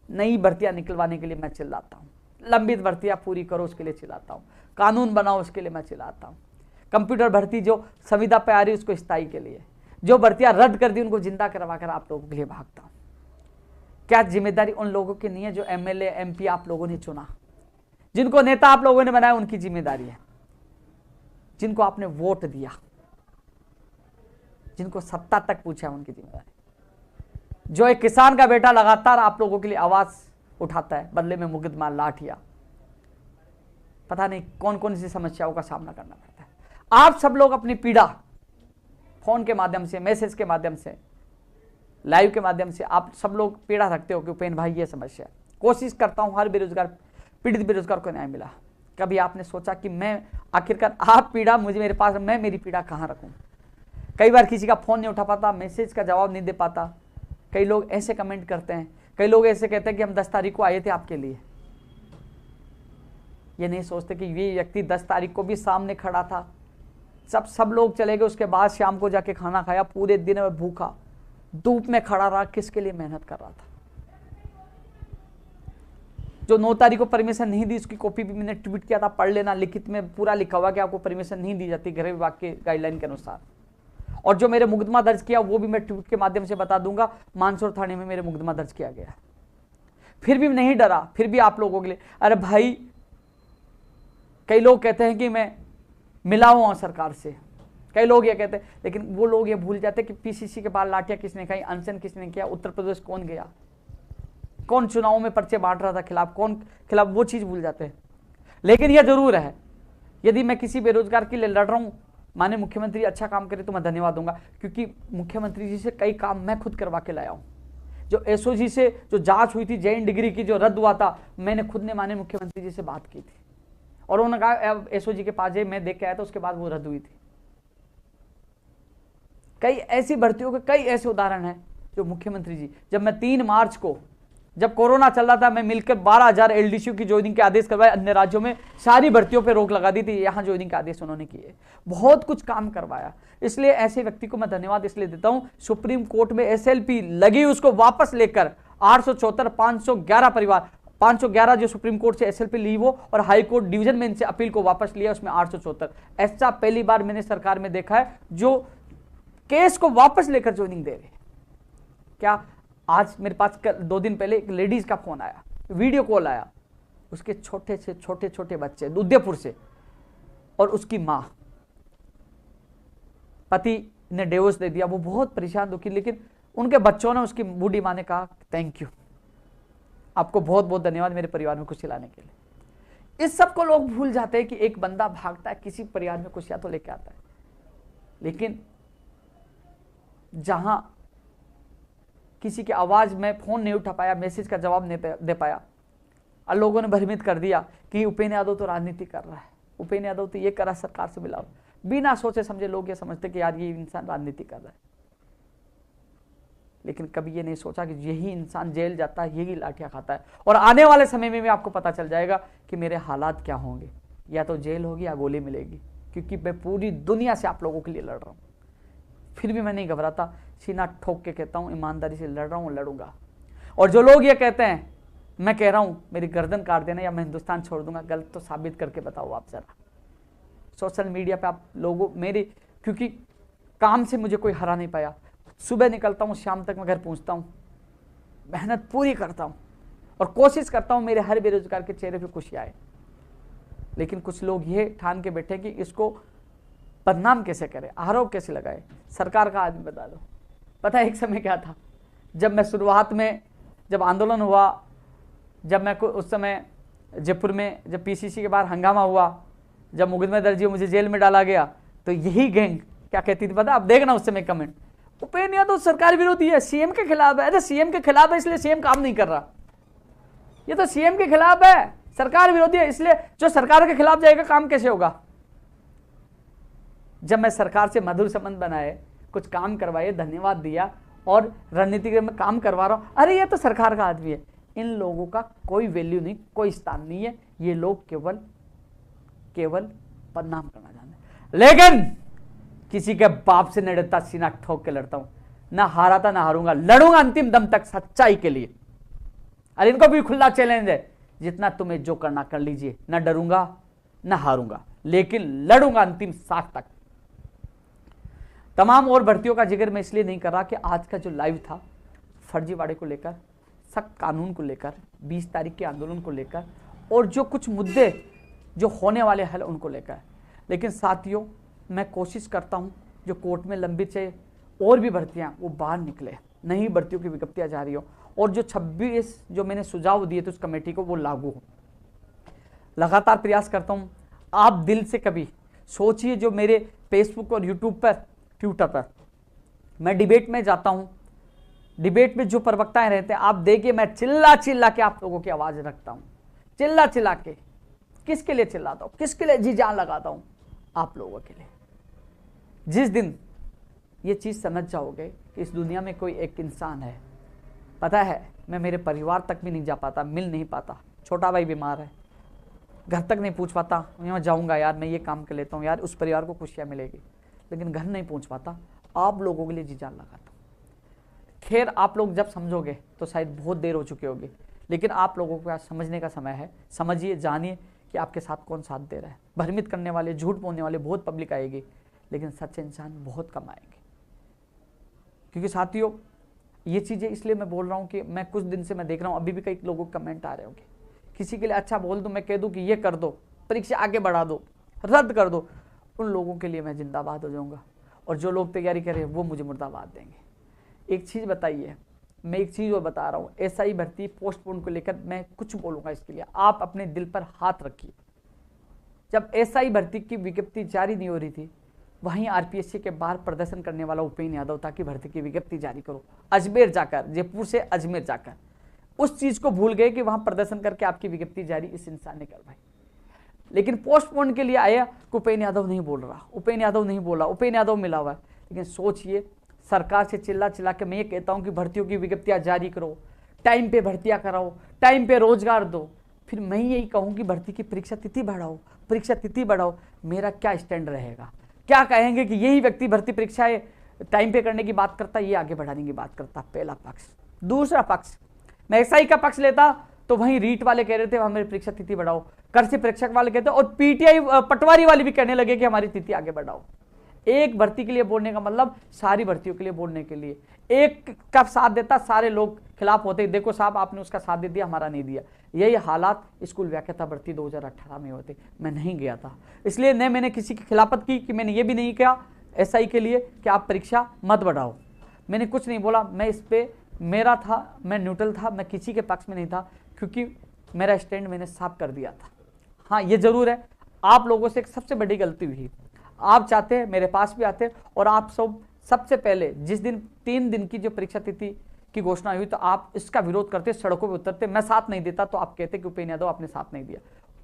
नई भर्तियां निकलवाने के लिए मैं चिल्लाता हूं, लंबित भर्तियां पूरी करो उसके लिए चिल्लाता हूं, कानून बनाओ उसके लिए मैं चिल्लाता हूं, कंप्यूटर भर्ती जो संविदा पे आ रही उसको स्थायी के लिए, जो भर्तियां रद्द कर दी उनको जिंदा करवा कर आप लोगों के लिए भागता हूं। क्या जिम्मेदारी उन लोगों की नहीं है जो एमएलए एमपी आप लोगों ने चुना, जिनको नेता आप लोगों ने बनाया? उनकी जिम्मेदारी है, जिनको आपने वोट दिया, जिनको सत्ता तक पूछा, उनकी जिम्मेदारी। जो एक किसान का बेटा लगातार आप लोगों के लिए आवाज उठाता है, बदले में मुकदमा, लाठियां, पता नहीं कौन कौन सी समस्याओं का सामना करना पड़ता है। आप सब लोग अपनी पीड़ा फोन के माध्यम से, मैसेज के माध्यम से, लाइव के माध्यम से आप सब लोग पीड़ा रखते हो कि उपेन भाई ये समस्या है। कोशिश करता हूं हर बेरोजगार, पीड़ित बेरोजगार को न्याय मिला। कभी आपने सोचा कि मैं आखिरकार आप पीड़ा मुझे मेरे पास, मैं मेरी पीड़ा कहां रखूं? कई बार किसी का फोन नहीं उठा पाता, मैसेज का जवाब नहीं दे पाता। कई लोग ऐसे कमेंट करते हैं, कई लोग ऐसे कहते हैं कि हम 10 तारीख को आए थे आपके लिए। ये नहीं सोचते कि ये व्यक्ति 10 तारीख को भी सामने खड़ा था, सब लोग चले गए, उसके बाद शाम को जाके खाना खाया, पूरे दिन में भूखा धूप में खड़ा रहा, किसके लिए मेहनत कर रहा था। जो 9 तारीख को परमिशन नहीं दी, उसकी कॉपी भी मैंने ट्वीट किया था, पढ़ लेना, लिखित में पूरा लिखा हुआ कि आपको परमिशन नहीं दी जाती गृह विभाग के गाइडलाइन के अनुसार। और जो मेरे मुकदमा दर्ज किया वो भी मैं ट्वीट के माध्यम से बता दूंगा, मानसौर थाने में मेरे मुकदमा दर्ज किया गया। फिर भी नहीं डरा, फिर भी आप लोगों के लिए, अरे भाई कई लोग कहते हैं कि मैं मिला हुआ सरकार से, कई लोग ये कहते हैं, लेकिन वो लोग ये भूल जाते कि पीसीसी के बाद लाठियां किसने खाई, अनशन किसने किया, उत्तर प्रदेश कौन गया, कौन चुनाव में पर्चे बांट रहा था खिलाफ, कौन खिलाफ, वो चीज भूल जाते हैं। लेकिन यह जरूर है, यदि मैं किसी बेरोजगार के लिए लड़ रहा हूं, माननीय मुख्यमंत्री अच्छा काम करे तो मैं धन्यवाद दूंगा, क्योंकि मुख्यमंत्री जी से कई काम मैं खुद करवा के लाया हूं। जो एसओजी से जो जांच हुई थी जैन डिग्री की, जो रद्द हुआ था, मैंने खुद ने माननीय मुख्यमंत्री जी से बात की थी और उन्होंने कहा एसओजी के पास मैं देख के आया था, उसके बाद वो रद्द हुई थी। कई ऐसी भर्तियों के कई ऐसे उदाहरण हैं जो मुख्यमंत्री जी, जब मैं 3 मार्च को, जब कोरोना चल रहा था, मैं मिलकर 12,000 एलडीसी की ज्वाइनिंग के आदेश करवाए। अन्य राज्यों में सारी भर्तियों पे रोक लगा दी थी, यहां ज्वाइनिंग के आदेश उन्होंने किए, बहुत कुछ काम करवाया। इसलिए ऐसे व्यक्ति को मैं धन्यवाद इसलिए देता हूं। सुप्रीम कोर्ट में एसएलपी लगी, उसको वापस लेकर 874 511 परिवार, 511 जो सुप्रीम कोर्ट से एसएलपी ली वो, और हाई कोर्ट डिवीजन में इनसे अपील को वापस लिया, उसमें 874। ऐसा पहली बार मैंने सरकार में देखा है जो केस को वापस लेकर ज्वाइनिंग दे रहे। क्या आज मेरे पास 2 दिन पहले एक लेडीज का फोन आया, वीडियो कॉल आया, उसके छोटे से छोटे छोटे बच्चे उदयपुर से, और उसकी मां, पति ने डिवोर्स दे दिया, वो बहुत परेशान दुखी, लेकिन उनके बच्चों ने, उसकी बूढ़ी मां ने कहा थैंक यू, आपको बहुत बहुत धन्यवाद मेरे परिवार में खुशी लाने के लिए। इस सब को लोग भूल जाते हैं कि एक बंदा भागता है, किसी परिवार में खुशियां तो लेके आता है, लेकिन जहां किसी की आवाज में फोन नहीं उठा पाया, मैसेज का जवाब नहीं दे पाया, और लोगों ने भ्रमित कर दिया कि उपेन यादव तो राजनीति कर रहा है, उपेन यादव तो ये कर रहा है, सरकार से मिला। बिना सोचे समझे लोग ये समझते कि यार ये इंसान राजनीति कर रहा है, लेकिन कभी ये नहीं सोचा कि यही इंसान जेल जाता है, यही लाठियां खाता है, और आने वाले समय में भी आपको पता चल जाएगा कि मेरे हालात क्या होंगे, या तो जेल होगी या गोली मिलेगी, क्योंकि मैं पूरी दुनिया से आप लोगों के लिए लड़ रहा हूं। फिर भी मैं नहीं घबराता, सीना ठोक के कहता हूं ईमानदारी से लड़ रहा हूं, लड़ूंगा। और जो लोग ये कहते हैं मैं कह रहा हूं मेरी गर्दन काट देना या मैं हिंदुस्तान छोड़ दूंगा, गलत तो साबित करके बताओ आप जरा। सोशल मीडिया पे आप लोगों मेरी, क्योंकि काम से मुझे कोई हरा नहीं पाया, सुबह निकलता हूं, शाम तक मैं घर पहुंचता हूं, मेहनत पूरी करता हूं और कोशिश करता हूं मेरे हर बेरोजगार के चेहरे पे खुशी आए। लेकिन कुछ लोग ये ठान के बैठे कि इसको बदनाम कैसे करे, आरोप कैसे लगाए, सरकार का आदमी बता दो। पता है एक समय क्या था, जब मैं शुरुआत में, जब आंदोलन हुआ, जब मैं उस समय जयपुर में जब पीसीसी के बाहर हंगामा हुआ, जब मुकदमे दर्ज हुए, मुझे जेल में डाला गया, तो यही गैंग क्या कहती थी पता? आप देखना उस समय कमेंट, उपेन यादव तो सरकार विरोधी है, सीएम के खिलाफ है। अरे सीएम के खिलाफ है इसलिए सीएम काम नहीं कर रहा, ये तो सीएम के खिलाफ है, सरकार विरोधी है, इसलिए जो सरकार के खिलाफ जाएगा काम कैसे होगा? जब मैं सरकार से मधुर संबंध बनाए, कुछ काम करवाए, धन्यवाद दिया और रणनीति में काम करवा रहा हूं, अरे ये तो सरकार का आदमी है। इन लोगों का कोई वैल्यू नहीं, कोई स्थान नहीं है, ये लोग केवल बदनाम करना जानते। लेकिन किसी के बाप से नहीं डरता, सीना ठोक के लड़ता हूं, ना हारा था ना हारूंगा, लड़ूंगा अंतिम दम तक सच्चाई के लिए। अरे इनको भी खुला चैलेंज है, जितना तुम्हें जो करना कर लीजिए, ना डरूंगा ना हारूंगा, लेकिन लड़ूंगा अंतिम सांस तक। तमाम और भर्तियों का जिक्र मैं इसलिए नहीं कर रहा कि आज का जो लाइव था फर्जीवाड़े को लेकर, सख्त कानून को लेकर, 20 तारीख के आंदोलन को लेकर, और जो कुछ मुद्दे जो होने वाले हल उनको लेकर। लेकिन साथियों, मैं कोशिश करता हूं जो कोर्ट में लंबित है और भी भर्तियां वो बाहर निकले, नई भर्तियों की विज्ञप्तियां जारी हो, और जो 26 जो मैंने सुझाव दिए थे उस कमेटी को वो लागू हो। लगातार प्रयास करता हूं। आप दिल से कभी सोचिए, जो मेरे फेसबुक और यूट्यूब पर, ट्विटर पर मैं डिबेट में जाता हूं, डिबेट में जो प्रवक्ताएं रहते हैं, आप देखिए मैं चिल्ला चिल्ला के आप लोगों की आवाज रखता हूं, चिल्ला चिल्ला के। किसके लिए चिल्लाता हूं, किसके लिए जी जान लगाता हूं? आप लोगों के लिए। जिस दिन ये चीज समझ जाओगे कि इस दुनिया में कोई एक इंसान है, पता है मैं मेरे परिवार तक भी नहीं जा पाता, मिल नहीं पाता, छोटा भाई बीमार है, घर तक नहीं पूछ पाता, मैं जाऊंगा यार, मैं ये काम कर लेता हूँ यार, उस परिवार को खुशियां मिलेगी, लेकिन घर नहीं पहुंच पाता, आप लोगों के लिए जी जान लगाता हूँ। खैर आप लोग जब समझोगे तो शायद बहुत देर हो चुकी होगी, लेकिन आप लोगों को आज समझने का समय है। समझिए, जानिए कि आपके साथ कौन साथ दे रहा है। भ्रमित करने वाले, झूठ बोलने वाले बहुत पब्लिक आएगी, लेकिन सच्चे इंसान बहुत कम आएंगे। क्योंकि साथियों, ये चीज़ें इसलिए मैं बोल रहा हूँ कि मैं कुछ दिन से मैं देख रहा हूँ, अभी भी कई लोगों के कमेंट आ रहे होंगे, किसी के लिए अच्छा बोल दूँ, मैं कह दूँ कि ये कर दो, परीक्षा आगे बढ़ा दो, रद्द कर दो, उन लोगों के लिए मैं जिंदाबाद हो जाऊँगा, और जो लोग तैयारी कर रहे हैं वो मुझे मुर्दाबाद देंगे। एक चीज़ बताइए, मैं एक चीज़ और बता रहा हूँ, एसआई भर्ती पोस्टपोन को लेकर मैं कुछ बोलूँगा, इसके लिए आप अपने दिल पर हाथ रखिए। जब एसआई भर्ती की विज्ञप्ति जारी नहीं हो रही थी, वहीं आरपीएससी के बाहर प्रदर्शन करने वाला उपेंद्र यादव था कि भर्ती की विज्ञप्ति जारी करो, अजमेर जाकर, जयपुर से अजमेर जाकर। उस चीज को भूल गए कि वहां प्रदर्शन करके आपकी विज्ञप्ति जारी इस इंसान ने करवाई। लेकिन पोस्टपोन के लिए आया कि उपेंद्र यादव नहीं बोल रहा, उपेंद्र यादव नहीं बोला, उपेंद्र यादव मिला हुआ है। लेकिन सोचिए, सरकार से चिल्ला चिल्ला के मैं ये कहता हूं कि भर्तियों की विज्ञप्तियां जारी करो, टाइम पे भर्तियां कराओ, टाइम पे रोजगार दो, फिर मैं यही कहूं कि भर्ती की परीक्षा तिथि बढ़ाओ, परीक्षा तिथि बढ़ाओ। मेरा क्या स्टैंड रहेगा? क्या कहेंगे कि यही व्यक्ति भर्ती परीक्षाएं टाइम पे करने की बात करता, ये आगे बढ़ाने की बात करता? पहला पक्ष। दूसरा पक्ष, मैं एसआई का पक्ष लेता तो वहीं रीट वाले कह रहे थे हमारी परीक्षा तिथि बढ़ाओ, कृषि परीक्षक वाले कहते, और पीटीआई पटवारी वाले भी कहने लगे कि हमारी तिथि आगे बढ़ाओ। एक भर्ती के लिए बोलने का मतलब सारी भर्तियों के लिए बोलने के लिए। एक का साथ देता, सारे लोग खिलाफ होते, देखो साहब आपने उसका साथ दे दिया, हमारा नहीं दिया। यही हालात स्कूल व्याख्याता भर्ती 2018 में होते। मैं नहीं गया था, इसलिए न मैंने किसी की खिलाफत की, कि मैंने ये भी नहीं कहा एसआई के लिए कि आप परीक्षा मत बढ़ाओ, मैंने कुछ नहीं बोला। मैं इस पे मेरा था, मैं न्यूट्रल था, मैं किसी के पक्ष में नहीं था, क्योंकि मेरा स्टैंड मैंने साफ कर दिया था। हाँ ये जरूर है, आप लोगों से एक सबसे बड़ी गलती हुई, आप चाहते हैं मेरे पास भी आते, और आप सब सबसे पहले जिस दिन 3 दिन की जो परीक्षा तिथि की घोषणा हुई तो आप इसका विरोध करते, सड़कों पर उतरते, मैं साथ नहीं देता तो आप कहते कि उपेंद्र यादव आपने साथ नहीं दिया।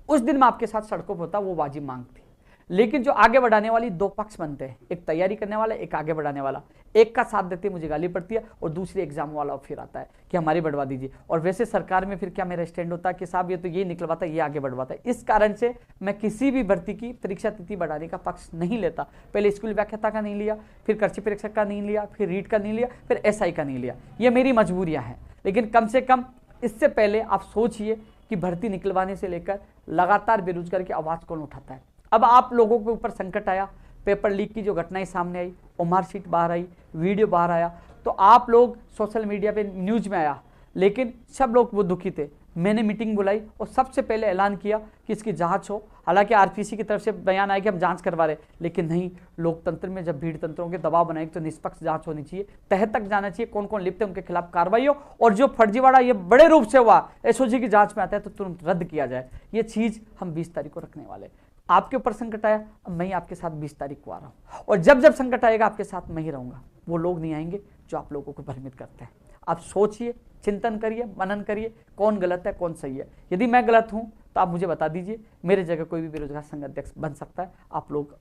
उस दिन मैं आपके साथ सड़कों पर होता, वो बाजी मांगती। लेकिन जो आगे बढ़ाने वाली दो पक्ष बनते हैं, एक तैयारी करने वाला, एक आगे बढ़ाने वाला, एक का साथ देते मुझे गाली पड़ती है, और दूसरे एग्जाम वाला फिर आता है कि हमारी बढ़वा दीजिए। और वैसे सरकार में फिर क्या मेरा स्टैंड होता है कि साहब ये तो ये निकलवाता है, ये आगे बढ़वाता है। इस कारण से मैं किसी भी भर्ती की परीक्षा तिथि बढ़ाने का पक्ष नहीं लेता। पहले स्कूल व्याख्याता का नहीं लिया, फिर कृषि परीक्षक का नहीं लिया, फिर रीट का नहीं लिया, फिर एसआई का नहीं लिया। ये मेरी मजबूरियां हैं, लेकिन कम से कम इससे पहले आप सोचिए कि भर्ती निकलवाने से लेकर लगातार बेरोजगार की आवाज कौन उठाता है। अब आप लोगों के ऊपर संकट आया, पेपर लीक की जो घटनाएं सामने आई, मार्कशीट बाहर आई, वीडियो बाहर आया, तो आप लोग सोशल मीडिया पे न्यूज में आया, लेकिन सब लोग वो दुखी थे। मैंने मीटिंग बुलाई और सबसे पहले ऐलान किया कि इसकी जांच हो। हालांकि आरपीसी की तरफ से बयान आया कि हम जांच करवा रहे, लेकिन नहीं, लोकतंत्र में जब भीड़ तंत्रों के दबाव बनाएगी तो निष्पक्ष जांच होनी चाहिए, तह तक जाना चाहिए, कौन कौन लिप्त है उनके खिलाफ कार्रवाई हो, और जो फर्जीवाड़ा ये बड़े रूप से हुआ एसओजी की जांच में आता है तो तुरंत रद्द किया जाए। ये चीज हम 20 तारीख को रखने वाले। आपके ऊपर संकट आया, अब मैं आपके साथ 20 तारीख को आ रहा हूं, और जब जब संकट आएगा आपके साथ मैं ही रहूंगा। वो लोग नहीं आएंगे जो आप लोगों को भ्रमित करते हैं। आप सोचिए, चिंतन करिए, मनन करिए, कौन गलत है कौन सही है। यदि मैं गलत हूं तो आप मुझे बता दीजिए, मेरे जगह कोई भी बेरोजगार संघ अध्यक्ष बन सकता है, आप लोग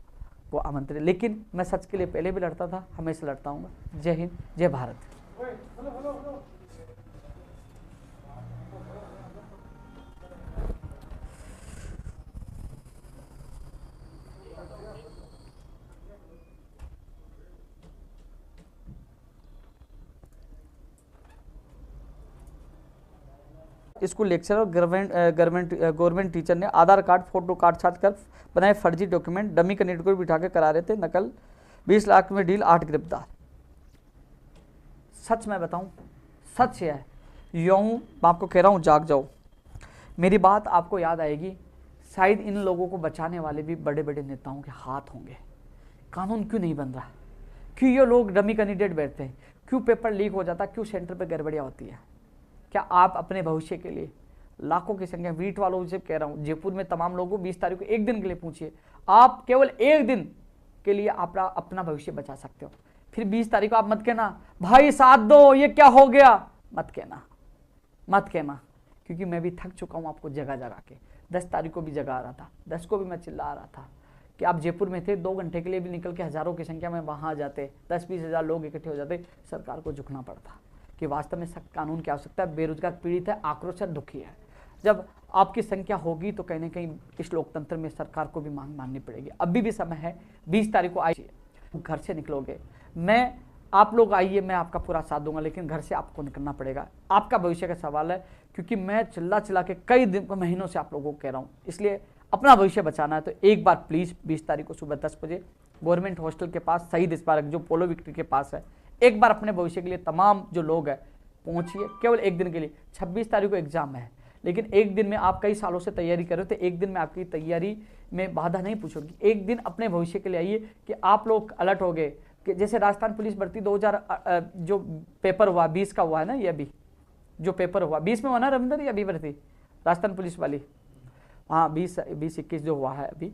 को आमंत्रित। लेकिन मैं सच के लिए पहले भी लड़ता था, हमेशा लड़ता हूँ। जय हिंद, जय भारत। स्कूल लेक्चर और गवर्नमेंट टीचर ने आधार कार्ड, फोटो कार्ड छाट कर बनाए फर्जी डॉक्यूमेंट, डमी कैंडिडेट को बिठा के करा रहे थे नकल, 20 लाख में डील, 8 गिरफ्तार। सच मैं बताऊं, सच है, यूं मैं आपको कह रहा हूं, जाग जाओ। मेरी बात आपको याद आएगी, शायद इन लोगों को बचाने वाले भी बड़े बड़े नेताओं के हाथ होंगे। कानून क्यों नहीं बन रहा? क्यों ये लोग डमी कैंडिडेट बैठते हैं? क्यों पेपर लीक हो जाता? क्यों सेंटर पर गड़बड़ियाँ होती है? क्या आप अपने भविष्य के लिए लाखों की संख्या वीट वालों से कह रहा हूं, जयपुर में तमाम लोगों को 20 तारीख को एक दिन के लिए पूछिए, आप केवल एक दिन के लिए आप अपना भविष्य बचा सकते हो। फिर 20 तारीख को आप मत कहना भाई साथ दो ये क्या हो गया, मत कहना, क्योंकि मैं भी थक चुका हूं आपको जगह जगह के। 10 तारीख को भी जगह आ रहा था, 10 को भी मैं चिल्ला रहा था कि आप जयपुर में थे, 2 घंटे के लिए भी निकल के हजारों की संख्या में वहां आ जाते, 10-20 हजार लोग इकट्ठे हो जाते, सरकार को झुकना पड़ता कि वास्तव में सख्त कानून की आवश्यकता है, बेरोजगार पीड़ित है, आक्रोश है, दुखी है। जब आपकी संख्या होगी तो कहीं ना कहीं इस लोकतंत्र में सरकार को भी मांग माननी पड़ेगी। अभी भी समय है, 20 तारीख को आइए, घर से निकलोगे, मैं आप लोग आइए, मैं आपका पूरा साथ दूंगा, लेकिन घर से आपको निकलना पड़ेगा, आपका भविष्य का सवाल है। क्योंकि मैं चिल्ला के कई दिन महीनों से आप लोगों को कह रहा हूं, इसलिए अपना भविष्य बचाना है तो एक बार प्लीज 20 तारीख को सुबह 10 बजे गवर्नमेंट हॉस्टल के पास शहीद स्मारक जो पोलो विक्ट्री के पास है, एक बार अपने भविष्य के लिए तमाम जो लोग हैं पहुंचिए, केवल एक दिन के लिए। 26 तारीख को एग्जाम है, लेकिन एक दिन में आप कई सालों से तैयारी कर रहे हो, तो एक दिन में आपकी तैयारी में बाधा नहीं पूछोगी। एक दिन अपने भविष्य के लिए आइए कि आप लोग अलर्ट हो गए कि जैसे राजस्थान पुलिस भर्ती 2000 जो पेपर हुआ 20 का हुआ है ना, ये अभी जो पेपर हुआ 20 में हुआ ना रविंदर, ये अभी भर्ती राजस्थान पुलिस वाली, हाँ 20-21 जो हुआ है अभी,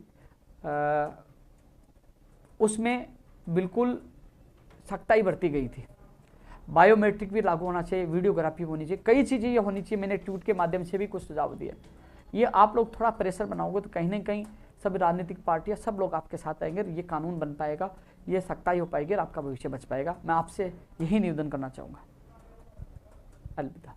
उसमें बिल्कुल सख्ताई बरती गई थी। बायोमेट्रिक भी लागू होना चाहिए, वीडियोग्राफी होनी चाहिए, कई चीज़ें ये होनी चाहिए। मैंने ट्वीट के माध्यम से भी कुछ सुझाव दिए। ये आप लोग थोड़ा प्रेशर बनाओगे तो कहीं ना कहीं सब राजनीतिक पार्टियां सब लोग आपके साथ आएंगे, ये कानून बन पाएगा, ये सख्ताई हो पाएगी और आपका भविष्य बच पाएगा। मैं आपसे यही निवेदन करना चाहूँगा। अलविदा।